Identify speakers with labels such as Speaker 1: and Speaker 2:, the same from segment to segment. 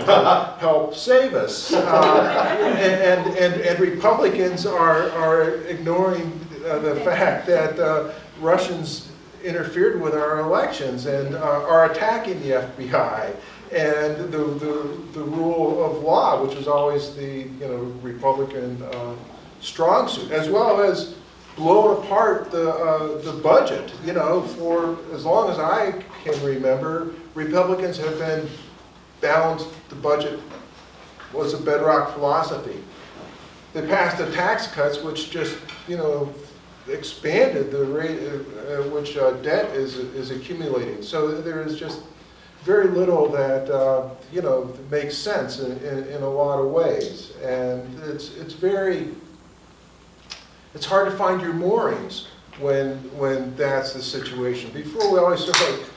Speaker 1: to help save us. And Republicans are ignoring the fact that Russians interfered with our elections and are attacking the FBI and the rule of law, which is always the Republican strong suit, as well as blowing apart the budget. For as long as I can remember, Republicans have been balanced. The budget was a bedrock philosophy. They passed the tax cuts, which just expanded the rate at which debt is accumulating. So there is just very little that makes sense in a lot of ways, and it's hard to find your moorings when that's the situation. Before, we always sort of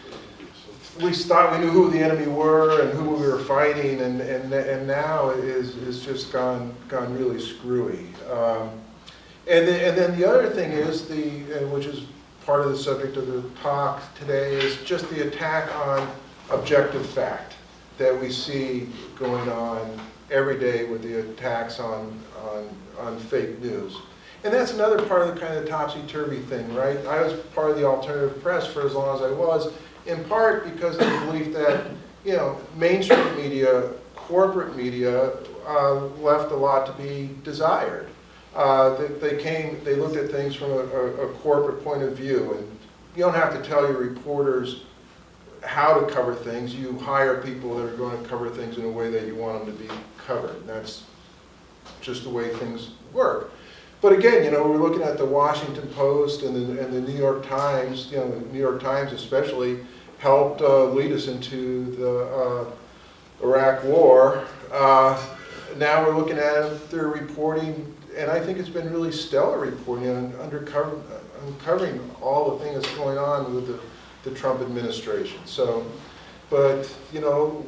Speaker 1: we thought we knew who the enemy were and who we were fighting, and now it is just gone really screwy. And then the other thing is which is part of the subject of the talk today, is just the attack on objective fact that we see going on every day with the attacks on fake news. And that's another part of the kind of topsy-turvy thing, right? I was part of the alternative press for as long as I was, in part because of the belief that, mainstream media, corporate media, left a lot to be desired. They looked at things from a corporate point of view, and you don't have to tell your reporters how to cover things. You hire people that are going to cover things in a way that you want them to be covered. And that's just the way things work. But again, we're looking at the Washington Post and the New York Times. The New York Times especially helped lead us into the Iraq War. Now we're looking at their reporting, and I think it's been really stellar reporting on uncovering all the things that's going on with the Trump administration. So, but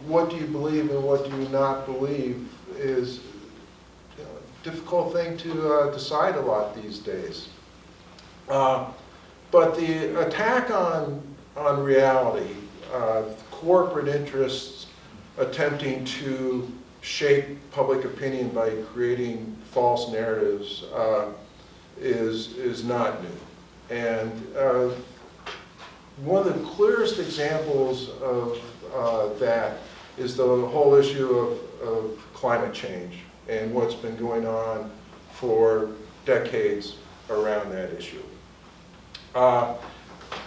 Speaker 1: what do you believe and what do you not believe is a difficult thing to decide a lot these days. But the attack on reality, corporate interests attempting to shape public opinion by creating false narratives is not new. And one of the clearest examples of that is the whole issue of climate change and what's been going on for decades around that issue.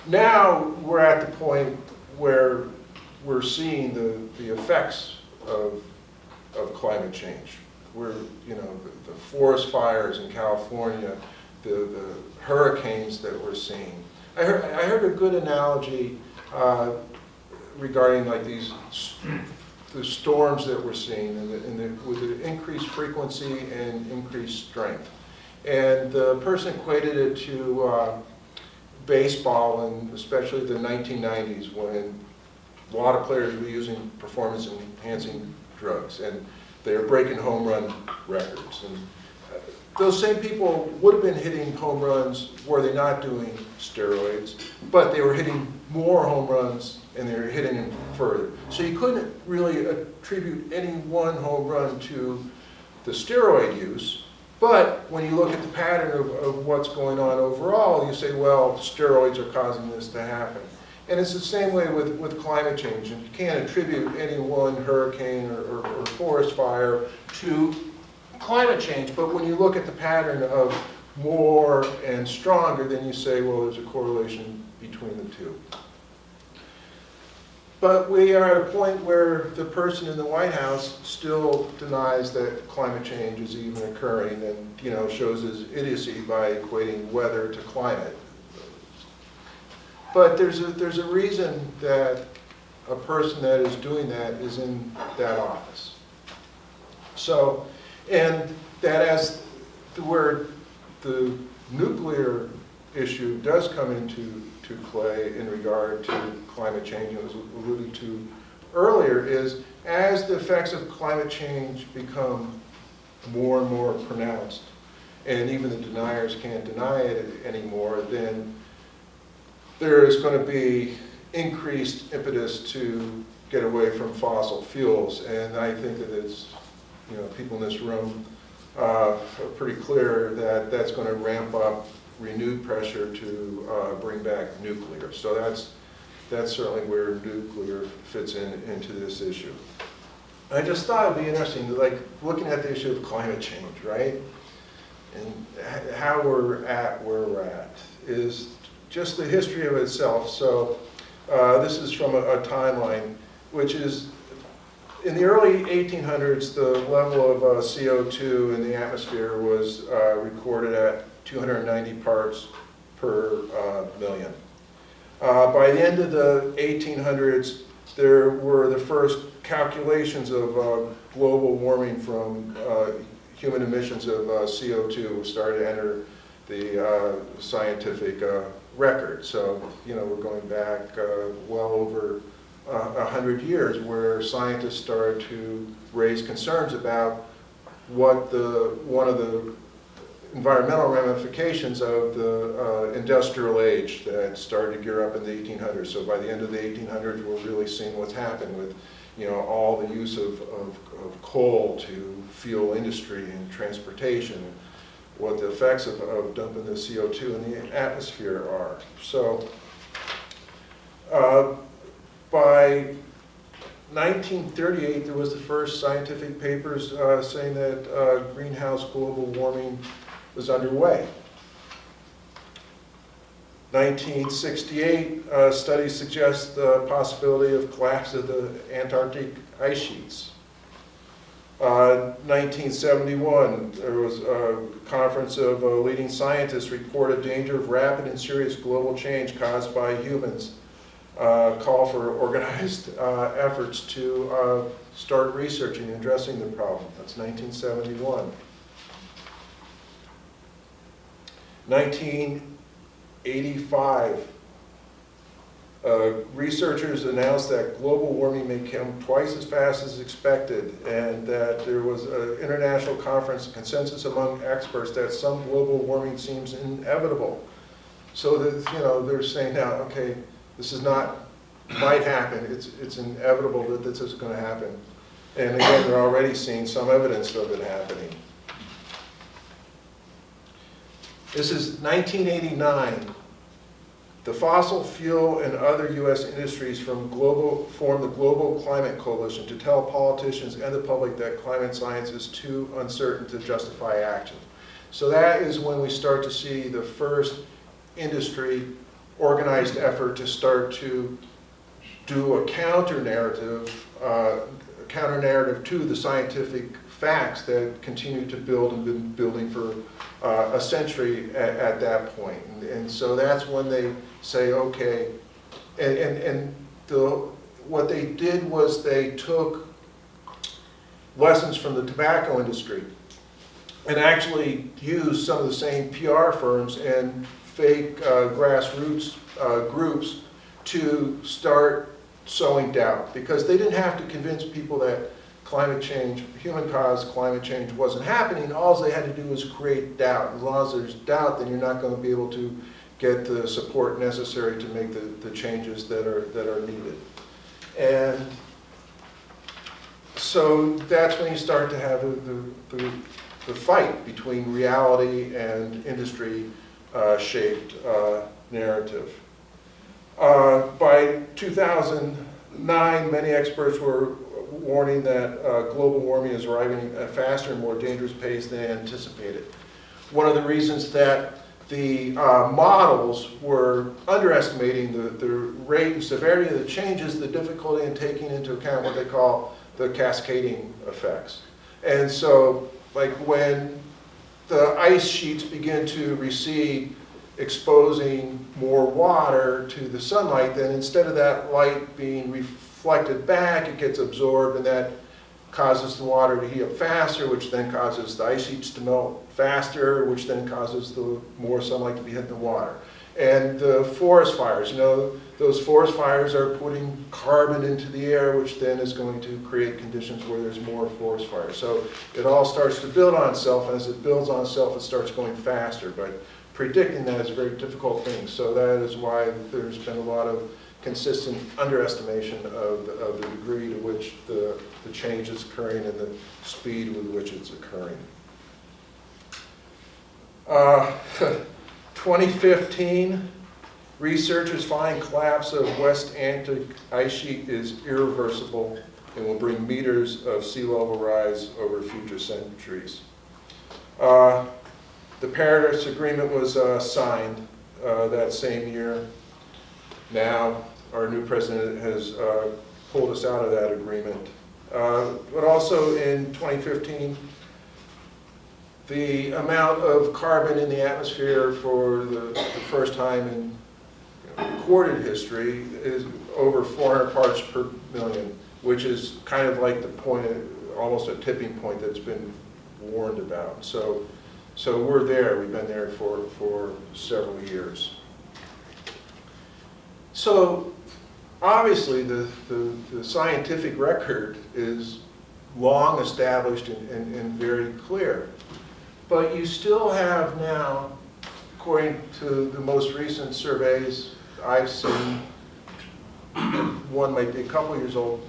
Speaker 1: Now we're at the point where we're seeing the effects of climate change. We're, the forest fires in California, the hurricanes that we're seeing. I heard a good analogy regarding like the storms that we're seeing with the increased frequency and increased strength. And the person equated it to baseball, and especially the 1990s, when a lot of players were using performance-enhancing drugs, and they were breaking home run records. And those same people would have been hitting home runs were they not doing steroids, but they were hitting more home runs and they were hitting them further. So you couldn't really attribute any one home run to the steroid use, but when you look at the pattern of what's going on overall, you say, well, steroids are causing this to happen. And it's the same way with climate change. And you can't attribute any one hurricane or forest fire to climate change, but when you look at the pattern of more and stronger, then you say, well, there's a correlation between the two. But we are at a point where the person in the White House still denies that climate change is even occurring, and shows his idiocy by equating weather to climate. But there's a reason that a person that is doing that is in that office. So, and that as where the nuclear issue does come into play in regard to climate change, as alluded to earlier, is as the effects of climate change become more and more pronounced, and even the deniers can't deny it anymore, then there is going to be increased impetus to get away from fossil fuels. And I think that it's, people in this room are pretty clear that that's going to ramp up renewed pressure to bring back nuclear. So that's certainly where nuclear fits into this issue. I just thought it'd be interesting, like looking at the issue of climate change, right? And how we're at where we're at is just the history of itself. So this is from a timeline, which is in the early 1800s, the level of CO2 in the atmosphere was recorded at 290 parts per million. By the end of the 1800s, there were the first calculations of global warming from human emissions of CO2 started to enter the scientific record. So, we're going back well over 100 years where scientists started to raise concerns about what one of the environmental ramifications of the industrial age that started to gear up in the 1800s. So by the end of the 1800s, we're really seeing what's happened with, all the use of coal to fuel industry and transportation, what the effects of dumping the CO2 in the atmosphere are. So by 1938, there was the first scientific papers saying that greenhouse global warming was underway. 1968, studies suggest the possibility of collapse of the Antarctic ice sheets. 1971, there was a conference of leading scientists reported danger of rapid and serious global change caused by humans. Call for organized efforts to start researching and addressing the problem. That's 1971. 1985, researchers announced that global warming may come twice as fast as expected, and that there was an international conference consensus among experts that some global warming seems inevitable. So that, they're saying now, okay, this is not, might happen, it's inevitable that this is going to happen. And again, they're already seeing some evidence of it happening. This is 1989. The fossil fuel and other U.S. industries form the Global Climate Coalition to tell politicians and the public that climate science is too uncertain to justify action. So that is when we start to see the first industry organized effort to start to do a counter-narrative to the scientific facts that continue to build and been building for a century at that point. And so that's when they say, okay, what they did was they took lessons from the tobacco industry and actually used some of the same PR firms and fake grassroots groups to start sowing doubt, because they didn't have to convince people that climate change, human-caused climate change wasn't happening. All they had to do was create doubt. As long as there's doubt, then you're not going to be able to get the support necessary to make the changes that are needed. And so that's when you start to have the fight between reality and industry-shaped narrative. By 2009, many experts were warning that global warming is arriving at a faster and more dangerous pace than anticipated. One of the reasons that the models were underestimating the rate and severity of the changes, the difficulty in taking into account what they call the cascading effects. And so, like when the ice sheets begin to recede, exposing more water to the sunlight, then instead of that light being reflected back, it gets absorbed, and that causes the water to heat up faster, which then causes the ice sheets to melt faster, which then causes the more sunlight to be hitting the water. And the forest fires, those forest fires are putting carbon into the air, which then is going to create conditions where there's more forest fires. So it all starts to build on itself, and as it builds on itself, it starts going faster. But predicting that is a very difficult thing. So that is why there's been a lot of consistent underestimation of the degree to which the change is occurring and the speed with which it's occurring. 2015, researchers find collapse of West Antarctic ice sheet is irreversible and will bring meters of sea level rise over future centuries. The Paris Agreement was signed that same year. Now, our new president has pulled us out of that agreement. But also in 2015, the amount of carbon in the atmosphere for the first time in recorded history is over 400 parts per million, which is kind of like the point, almost a tipping point that's been warned about. So we're there. We've been there for several years. So obviously the scientific record is long established and very clear. But you still have now, according to the most recent surveys I've seen, one might be a couple years old,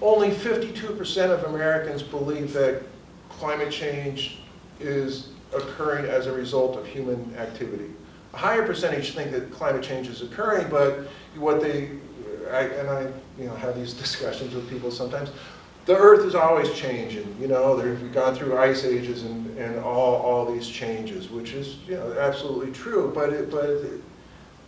Speaker 1: only 52% of Americans believe that climate change is occurring as a result of human activity. A higher percentage think that climate change is occurring, but what I have these discussions with people sometimes. The Earth is always changing. We've gone through ice ages and all these changes, which is absolutely true. But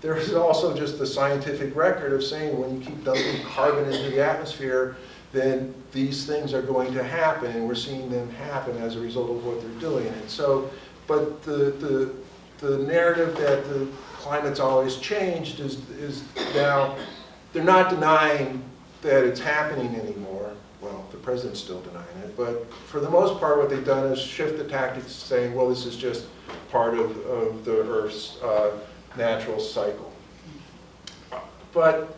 Speaker 1: there is also just the scientific record of saying when you keep dumping carbon into the atmosphere, then these things are going to happen, and we're seeing them happen as a result of what they're doing. And so, but the narrative that the climate's always changed is now, they're not denying that it's happening anymore. Well, the president's still denying it, but for the most part what they've done is shift the tactics, saying, well, this is just part of the Earth's natural cycle. But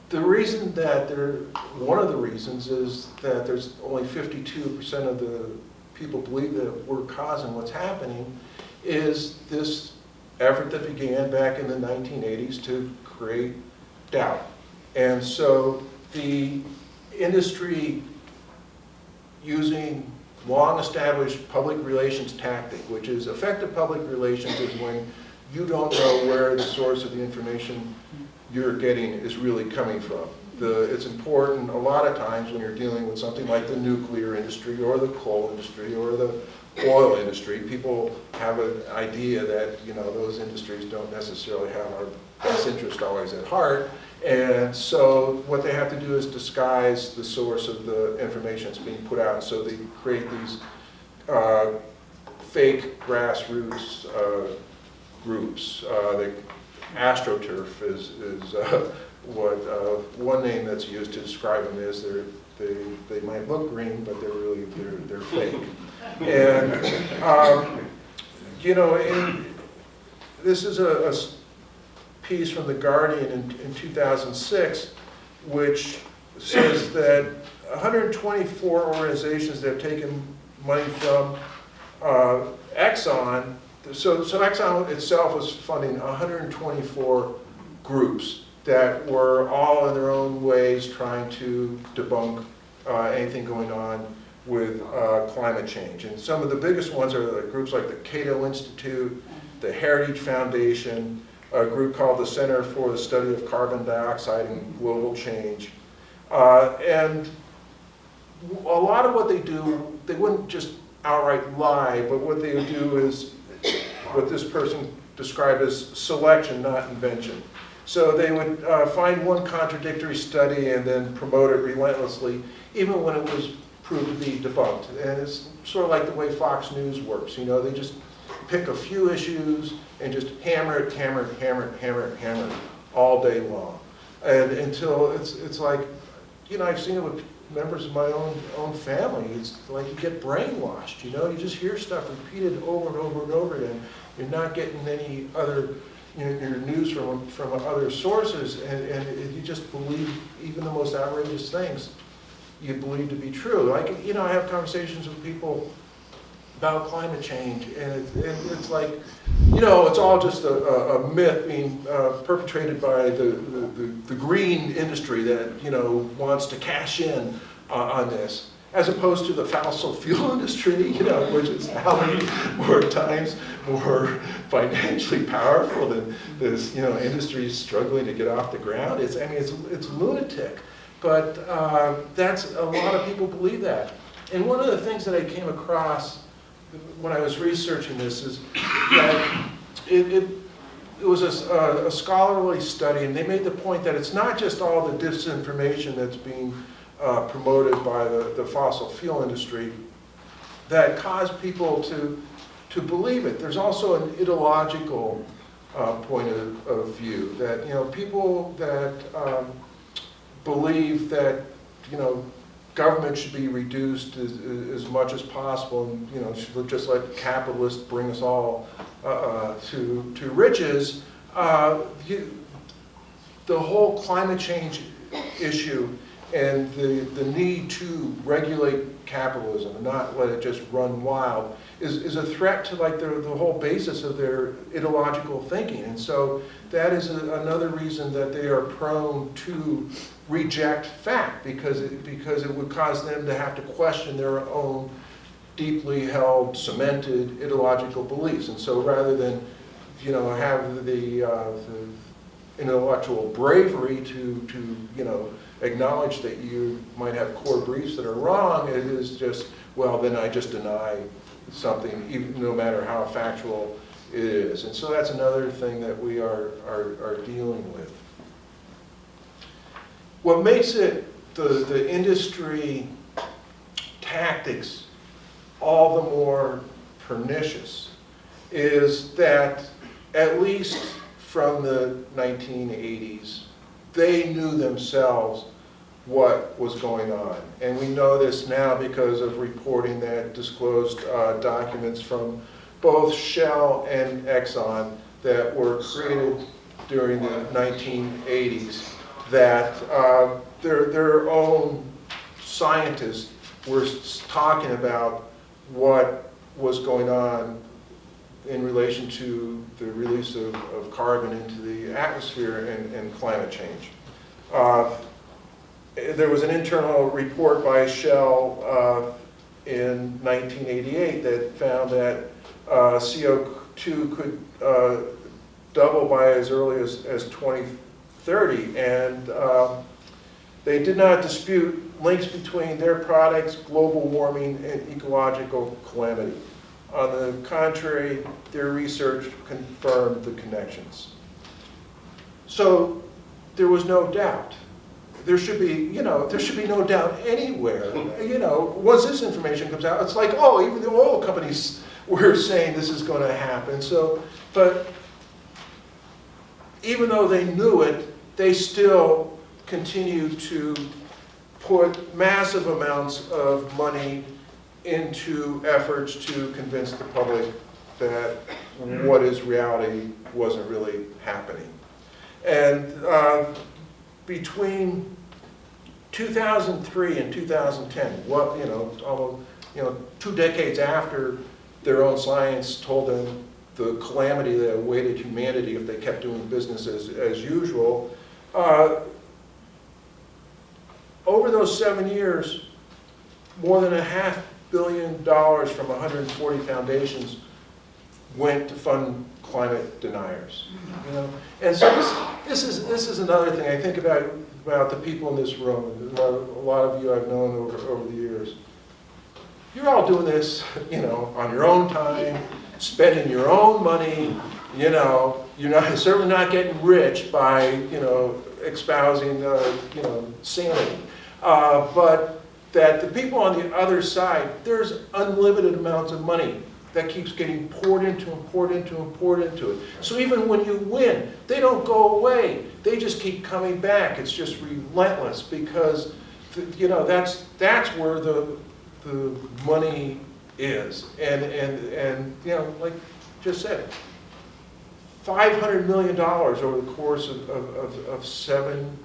Speaker 1: the reason that one of the reasons is that there's only 52% of the people believe that we're causing what's happening is this effort that began back in the 1980s to create doubt. And so the industry, using long-established public relations tactic, which is effective public relations is when you don't know where the source of the information you're getting is really coming from. It's important a lot of times when you're dealing with something like the nuclear industry or the coal industry or the oil industry, people have an idea that those industries don't necessarily have our best interest always at heart. And so what they have to do is disguise the source of the information that's being put out. So they create these fake grassroots groups. The AstroTurf is what one name that's used to describe them is. They might look green, but they're fake. And this is a piece from The Guardian in 2006, which says that 124 organizations that have taken money from Exxon, so Exxon itself was funding 124 groups that were all in their own ways trying to debunk anything going on with climate change. And some of the biggest ones are groups like the Cato Institute, the Heritage Foundation, a group called the Center for the Study of Carbon Dioxide and Global Change. And a lot of what they do, they wouldn't just outright lie, but what they would do is what this person described as selection, not invention. So they would find one contradictory study and then promote it relentlessly, even when it was proved to be debunked. And it's sort of like the way Fox News works. They just pick a few issues and just hammer it all day long. And until it's like, I've seen it with members of my own family. It's like you get brainwashed, you just hear stuff repeated over and over and over again. You're not getting any other your news from other sources, and you just believe even the most outrageous things you believe to be true. Like, I have conversations with people about climate change, and it's like, you know, it's all just a myth being perpetrated by the green industry that, you know, wants to cash in on this, as opposed to the fossil fuel industry, you know, which is how many more times more financially powerful than this, you know, industry struggling to get off the ground. It's, I mean, it's lunatic, but that's, a lot of people believe that. And one of the things that I came across when I was researching this is that it was a scholarly study, and they made the point that it's not just all the disinformation that's being promoted by the fossil fuel industry that cause people to believe it. There's also an ideological point of view that, you know, people that believe that, you know, government should be reduced as much as possible, and, you know, should just let capitalists bring us all to riches. The whole climate change issue and the need to regulate capitalism and not let it just run wild is a threat to, like, the whole basis of their ideological thinking. And so that is another reason that they are prone to reject fact, because it would cause them to have to question their own deeply held, cemented ideological beliefs. And so rather than, you know, have the intellectual bravery to you know, acknowledge that you might have core beliefs that are wrong, it is just, well, then I just deny something, even no matter how factual it is. And so that's another thing that we are dealing with. What makes it the industry tactics all the more pernicious is that, at least from the 1980s, they knew themselves what was going on. And we know this now because of reporting that disclosed documents from both Shell and Exxon that were created during the 1980s, that their own scientists were talking about what was going on in relation to the release of carbon into the atmosphere and climate change. There was an internal report by Shell in 1988 that found that CO2 could double by as early as 2030, and they did not dispute links between their products, global warming, and ecological calamity. On the contrary, their research confirmed the connections. So there was no doubt. There should be, you know, there should be no doubt anywhere. You know, once this information comes out, it's like, oh, even the oil companies were saying this is going to happen. So, but even though they knew it, they still continue to put massive amounts of money into efforts to convince the public that what is reality wasn't really happening. And between 2003 and 2010, well, you know, almost, you know, 2 decades after their own science told them the calamity that awaited humanity if they kept doing business as usual, over those 7 years, more than $500 million from 140 foundations went to fund climate deniers. You know, and so this is another thing I think about the people in this room. A lot of you I've known over the years. You're all doing this, you know, on your own time, spending your own money. You know, you're certainly not getting rich by, you know, espousing you know, sanity. But that the people on the other side, there's unlimited amounts of money that keeps getting poured into and poured into and poured into it. So even when you win, they don't go away. They just keep coming back. It's just relentless because, you know, that's where the money is. And you know, like just said, $500 million over the course of 7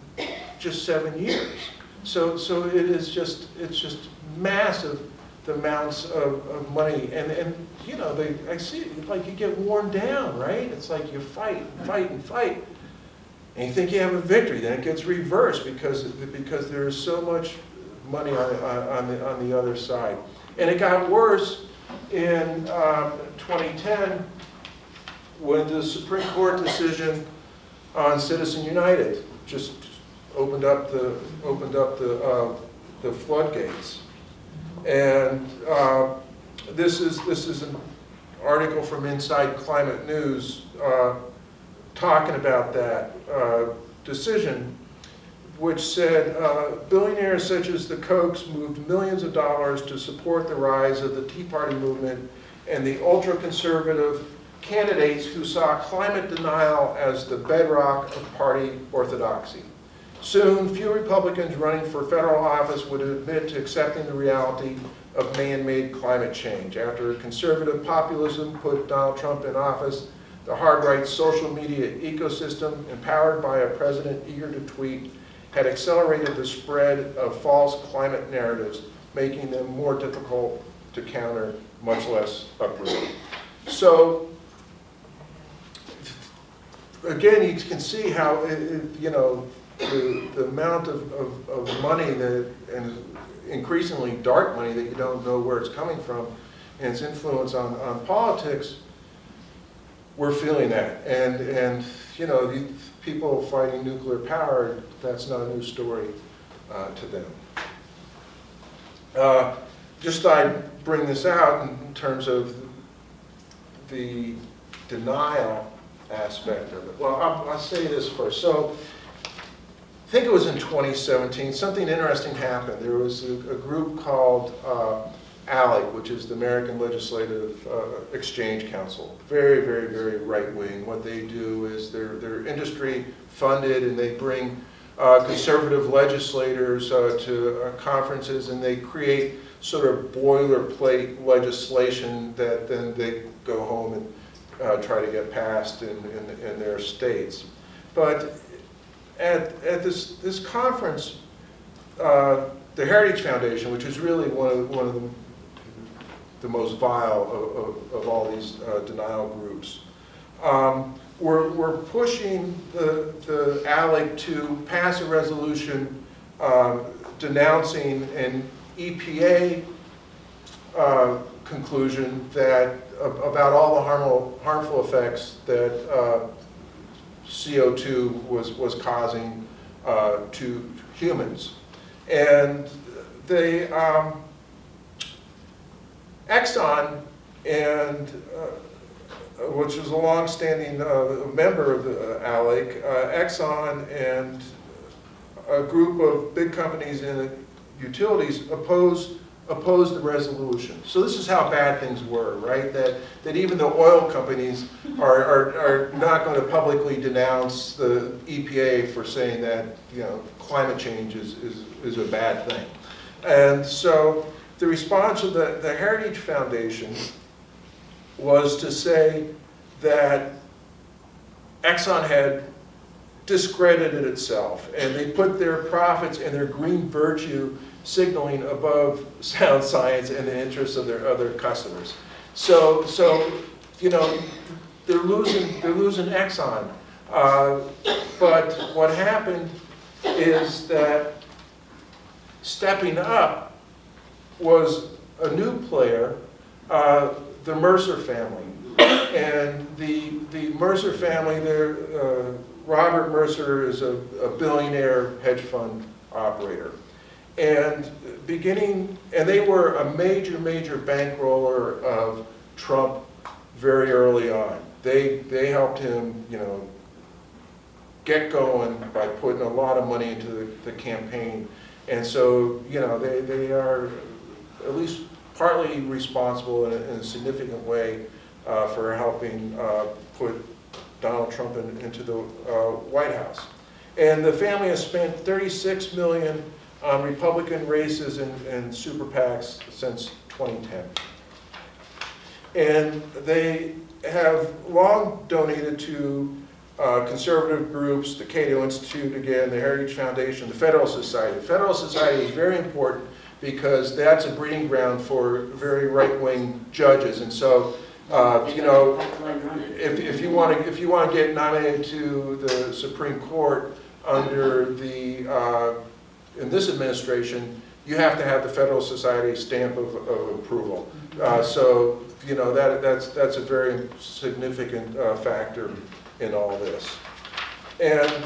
Speaker 1: years. So it is just, it's just massive the amounts of money, and you know, I see, like, you get worn down, right? It's like you fight and fight and fight, and you think you have a victory, then it gets reversed because there is so much money on the other side. And it got worse in 2010 when the Supreme Court decision on Citizen United just opened up the floodgates. And this is an article from Inside Climate News talking about that decision, which said billionaires such as the Kochs moved millions of dollars to support the rise of the Tea Party movement and the ultra-conservative candidates who saw climate denial as the bedrock of party orthodoxy. Soon, few Republicans running for federal office would admit to accepting the reality of man-made climate change. After conservative populism put Donald Trump in office, the hard-right social media ecosystem, empowered by a president eager to tweet, had accelerated the spread of false climate narratives, making them more difficult to counter, much less uproot. So, again, you can see how, you know, the amount of money that, and increasingly dark money that you don't know where it's coming from, and its influence on politics, we're feeling that. And you know, the people fighting nuclear power, that's not a new story to them. Just thought I'd bring this out in terms of the denial aspect of it. Well, I'll say this first. So, I think it was in 2017, something interesting happened. There was a group called ALEC, which is the American Legislative Exchange Council. Very, very, very right-wing. What they do is they're industry funded, and they bring conservative legislators to conferences, and they create sort of boilerplate legislation that then they go home and try to get passed in their states. But at this conference, the Heritage Foundation, which is really one of the most vile of all these denial groups, we're pushing the ALEC to pass a resolution denouncing an EPA conclusion that about all the harmful effects that CO2 was causing to humans. And they, Exxon, and which is a long-standing member of the ALEC, Exxon and a group of big companies in utilities opposed the resolution. So this is how bad things were, right? That even the oil companies are not going to publicly denounce the EPA for saying that, you know, climate change is a bad thing. And so the response of the Heritage Foundation was to say that Exxon had discredited itself, and they put their profits and their green virtue signaling above sound science and the interests of their other customers. So you know, they're losing Exxon. But what happened is that stepping up was a new player, the Mercer family. And the Mercer family, Robert Mercer is a billionaire hedge fund operator. And they were a major bankroller of Trump very early on. They helped him, you know, get going by putting a lot of money into the campaign. And so, you know, they are at least partly responsible in a significant way for helping put Donald Trump into the White House. And the family has spent $36 million on Republican races and super PACs since 2010. And they have long donated to conservative groups, the Cato Institute, again, the Heritage Foundation, the Federal Society. The Federal Society is very important because that's a breeding ground for very right-wing judges. And so, you know, if you want to get nominated to the Supreme Court under the in this administration, you have to have the Federal Society stamp of approval. So, you know, that's a very significant factor in all this. And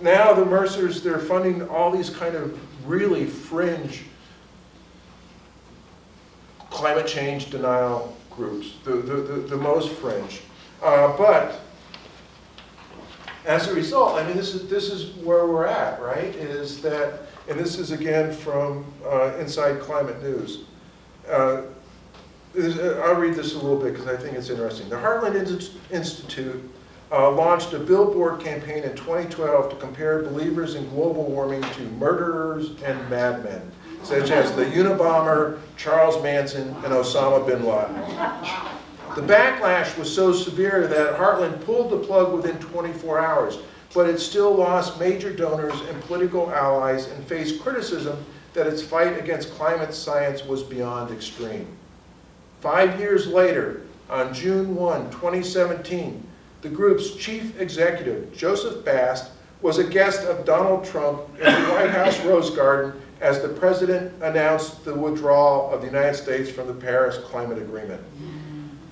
Speaker 1: now the Mercers, they're funding all these kind of really fringe climate change denial groups, the most fringe. But as a result, I mean, this is where we're at, right? Is that, and this is again from Inside Climate News. I'll read this a little bit because I think it's interesting. The Heartland Institute launched a billboard campaign in 2012 to compare believers in global warming to murderers and madmen, such as the Unabomber, Charles Manson, and Osama bin Laden. The backlash was so severe that Heartland pulled the plug within 24 hours, but it still lost major donors and political allies and faced criticism that its fight against climate science was beyond extreme. 5 years later, on June 1, 2017, the group's chief executive, Joseph Bast, was a guest of Donald Trump in the White House Rose Garden as the president announced the withdrawal of the United States from the Paris Climate Agreement.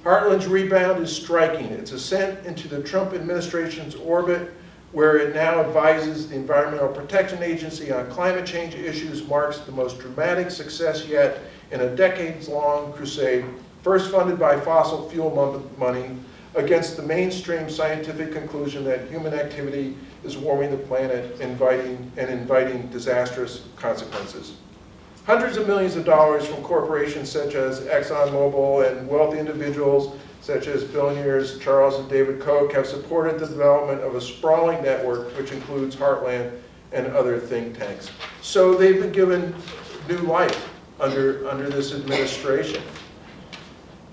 Speaker 1: Heartland's rebound is striking. Its ascent into the Trump administration's orbit, where it now advises the Environmental Protection Agency on climate change issues, marks the most dramatic success yet in a decades-long crusade, first funded by fossil fuel money, against the mainstream scientific conclusion that human activity is warming the planet, inviting disastrous consequences. Hundreds of millions of dollars from corporations such as ExxonMobil and wealthy individuals such as billionaires Charles and David Koch have supported the development of a sprawling network which includes Heartland and other think tanks. So they've been given new life under this administration.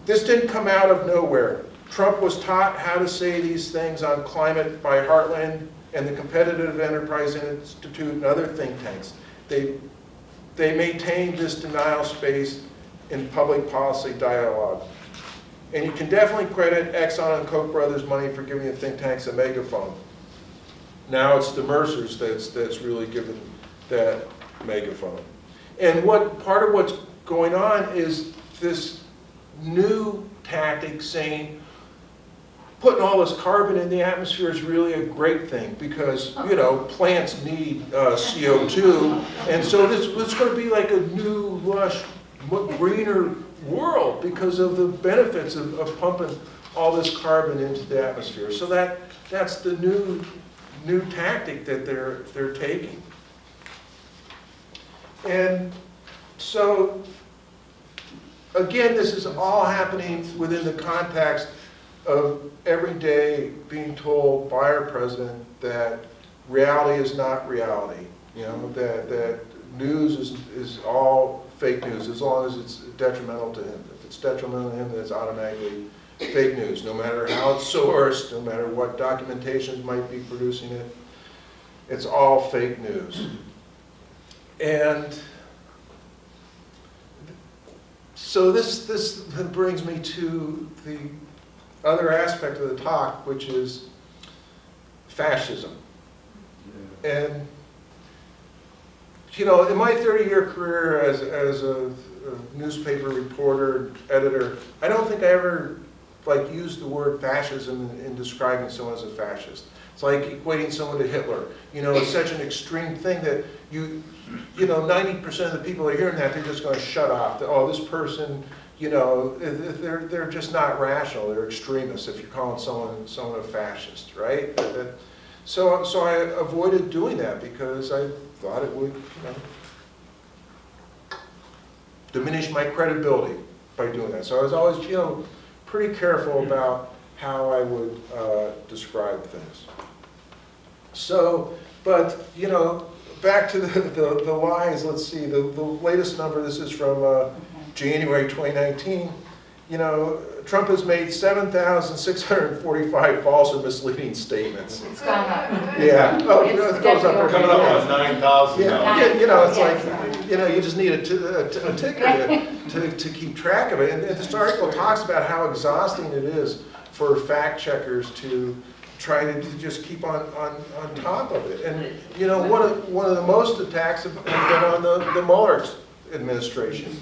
Speaker 1: This didn't come out of nowhere. Trump was taught how to say these things on climate by Heartland and the Competitive Enterprise Institute and other think tanks. They maintained this denial space in public policy dialogue. And you can definitely credit Exxon and Koch brothers' money for giving the think tanks a megaphone. Now it's the Mercers that's really given that megaphone. And part of what's going on is this new tactic saying putting all this carbon in the atmosphere is really a great thing because, you know, plants need CO2. And so it's going to be like a new, lush, greener world because of the benefits of pumping all this carbon into the atmosphere. So that's the new tactic that they're taking. And so, again, this is all happening within the context of every day being told by our president that reality is not reality. You know, that news is all fake news as long as it's detrimental to him. If it's detrimental to him, then it's automatically fake news, no matter how it's sourced, no matter what documentations might be producing it. It's all fake news. And so this brings me to the other aspect of the talk, which is fascism. Yeah. And you know, in my 30-year career as a newspaper reporter, editor, I don't think I ever used the word fascism in describing someone as a fascist. It's like equating someone to Hitler. You know, it's such an extreme thing that you know, 90% of the people that are hearing that, they're just going to shut off. Oh, this person, you know, they're just not rational. They're extremists if you're calling someone a fascist, right? So I avoided doing that because I thought it would, you know, diminish my credibility by doing that. So I was always, you know, pretty careful about how I would describe things. So, but, you know, back to the lies, let's see, the latest number, this is from January 2019, you know, Trump has made 7,645 false or misleading statements.
Speaker 2: It's gone up.
Speaker 1: Yeah, oh,
Speaker 2: It's
Speaker 1: it goes up every
Speaker 3: Coming up
Speaker 1: year.
Speaker 3: on 9,000 now.
Speaker 1: Yeah, you know, it's
Speaker 2: Yes.
Speaker 1: like, you know, you just need a ticker to keep track of it. And this article talks about how exhausting it is for fact checkers to try to just keep on top of it. And, you know, one of the most attacks have been on the Mueller administration.